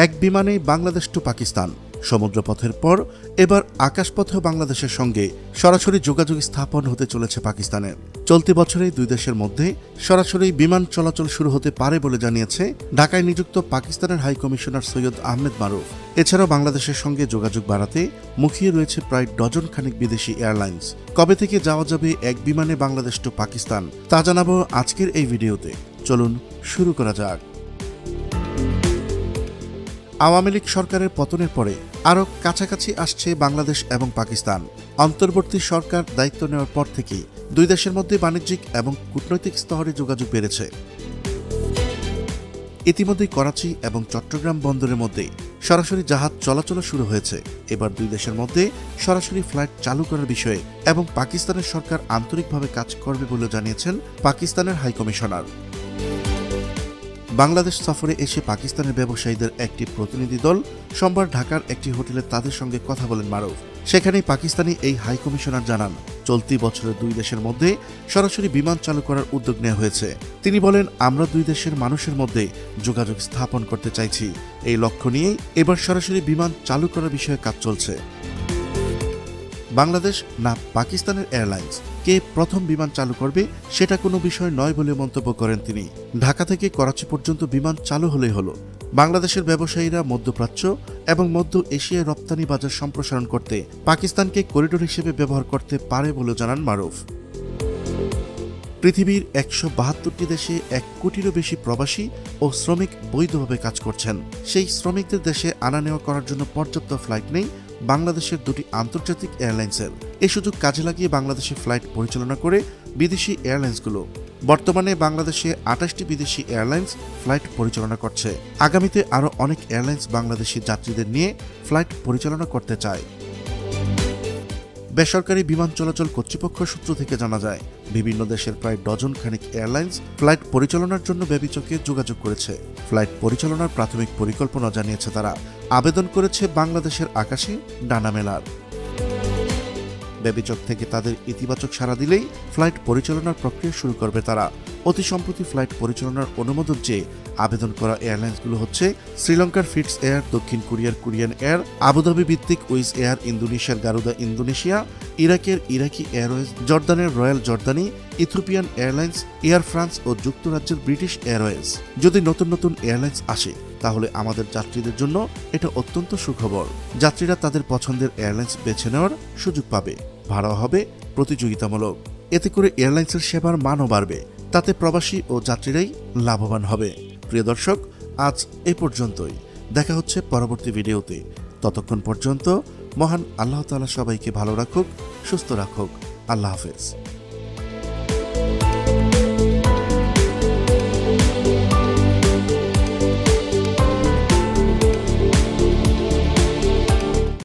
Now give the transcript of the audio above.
এক বিমানেই বাংলাদেশ টু পাকিস্তান। সমুদ্রপথের পর এবার আকাশপথেও বাংলাদেশের সঙ্গে সরাসরি যোগাযোগ স্থাপন হতে চলেছে পাকিস্তানের। চলতি বছরেই দুই দেশের মধ্যে সরাসরি বিমান চলাচল শুরু হতে পারে বলে জানিয়েছে ঢাকায় নিযুক্ত পাকিস্তানের হাই কমিশনার সৈয়দ আহমেদ মারুফ। এছাড়াও বাংলাদেশের সঙ্গে যোগাযোগ বাড়াতে মুখিয়ে রয়েছে প্রায় ডজন খানেক বিদেশি এয়ারলাইন্স। কবে থেকে যাওয়া যাবে এক বিমানে বাংলাদেশ টু পাকিস্তান তা জানাবো আজকের এই ভিডিওতে। চলুন শুরু করা যাক। আওয়ামী লীগ সরকারের পতনের পরে আরও কাছাকাছি আসছে বাংলাদেশ এবং পাকিস্তান। অন্তর্বর্তী সরকার দায়িত্ব নেওয়ার পর থেকেই দুই দেশের মধ্যে বাণিজ্যিক এবং কূটনৈতিক স্তরে যোগাযোগ বেড়েছে। ইতিমধ্যেই করাচি এবং চট্টগ্রাম বন্দরের মধ্যে সরাসরি জাহাজ চলাচল শুরু হয়েছে। এবার দুই দেশের মধ্যে সরাসরি ফ্লাইট চালু করার বিষয়ে এবং পাকিস্তানের সরকার আন্তরিকভাবে কাজ করবে বলে জানিয়েছেন পাকিস্তানের হাই কমিশনার। বাংলাদেশ সফরে এসে পাকিস্তানের ব্যবসায়ীদের একটি প্রতিনিধি দল সোমবার ঢাকার একটি হোটেলে তাদের সঙ্গে কথা বলেন মারুফ। সেখানেই পাকিস্তানি এই হাই কমিশনার জানান, চলতি বছরে দুই দেশের মধ্যে সরাসরি বিমান চালু করার উদ্যোগ নেওয়া হয়েছে। তিনি বলেন, আমরা দুই দেশের মানুষের মধ্যে যোগাযোগ স্থাপন করতে চাইছি। এই লক্ষ্য নিয়েই এবার সরাসরি বিমান চালু করার বিষয়ে কাজ চলছে। বাংলাদেশ না পাকিস্তানের এয়ারলাইন্স কে প্রথম বিমান চালু করবে সেটা কোনো বিষয় নয় বলে মন্তব্য করেন তিনি। ঢাকা থেকে করাচি পর্যন্ত বিমান চালু হলেই হলো। বাংলাদেশের ব্যবসায়ীরা মধ্যপ্রাচ্য এবং মধ্য এশিয়ায় রপ্তানি বাজার সম্প্রসারণ করতে পাকিস্তানকে করিডোর হিসেবে ব্যবহার করতে পারে বলে জানান মারুফ। পৃথিবীর ১৭২টি দেশে ১ কোটিরও বেশি প্রবাসী ও শ্রমিক বৈধভাবে কাজ করছেন। সেই শ্রমিকদের দেশে আনা নেওয়া করার জন্য পর্যাপ্ত ফ্লাইট নেই বাংলাদেশের দুটি আন্তর্জাতিক এয়ারলাইন্সের। এই সুযোগ কাজে লাগিয়ে বাংলাদেশে ফ্লাইট পরিচালনা করে বিদেশি এয়ারলাইন্সগুলো। বর্তমানে বাংলাদেশে ২৮টি বিদেশি এয়ারলাইন্স ফ্লাইট পরিচালনা করছে। আগামীতে আরও অনেক এয়ারলাইন্স বাংলাদেশি যাত্রীদের নিয়ে ফ্লাইট পরিচালনা করতে চায়। বেসরকারি বিমান চলাচল কর্তৃপক্ষ সূত্র থেকে জানা যায়, বিভিন্ন দেশের প্রায় ডজন খানিক এয়ারলাইন্স ফ্লাইট পরিচালনার জন্য বেবিচকে যোগাযোগ করেছে। ফ্লাইট পরিচালনার প্রাথমিক পরিকল্পনা জানিয়েছে তারা। আবেদন করেছে বাংলাদেশের আকাশে ডানা মেলার। বেবিচক থেকে তাদের ইতিবাচক সাড়া দিলেই ফ্লাইট পরিচালনার প্রক্রিয়া শুরু করবে তারা। অতি সম্প্রতি ফ্লাইট পরিচালনার অনুমোদন চেয়ে আবেদন করা এয়ারলাইন্সগুলো হচ্ছে শ্রীলঙ্কার ফিটস এয়ার, দক্ষিণ কোরিয়ার কোরিয়ান এয়ার, আবুধাবি ভিত্তিক উইজ এয়ার, ইন্দোনেশিয়ার গারুদা ইন্দোনেশিয়া, ইরাকের ইরাকি এয়ারওয়েজ, জর্দানের Royal Jordanian, Ethiopian Airlines, Air France ও যুক্তরাজ্যের ব্রিটিশ এয়ারওয়েজ। যদি নতুন নতুন এয়ারলাইন্স আসে তাহলে আমাদের যাত্রীদের জন্য এটা অত্যন্ত সুখবর। যাত্রীরা তাদের পছন্দের এয়ারলাইন্স বেছে নেওয়ার সুযোগ পাবে। ভাড়া হবে প্রতিযোগিতামূলক। এতে করে এয়ারলাইন্সের সেবার মানও বাড়বে। তাতে প্রবাসী ও যাত্রীরাই লাভবান হবে। প্রিয় দর্শক, আজ এ পর্যন্তই। দেখা হচ্ছে পরবর্তী ভিডিওতে। ততক্ষণ পর্যন্ত মহান আল্লাহ তাআলা সবাইকে ভালো রাখুক, সুস্থ রাখুক। আল্লাহ হাফেজ।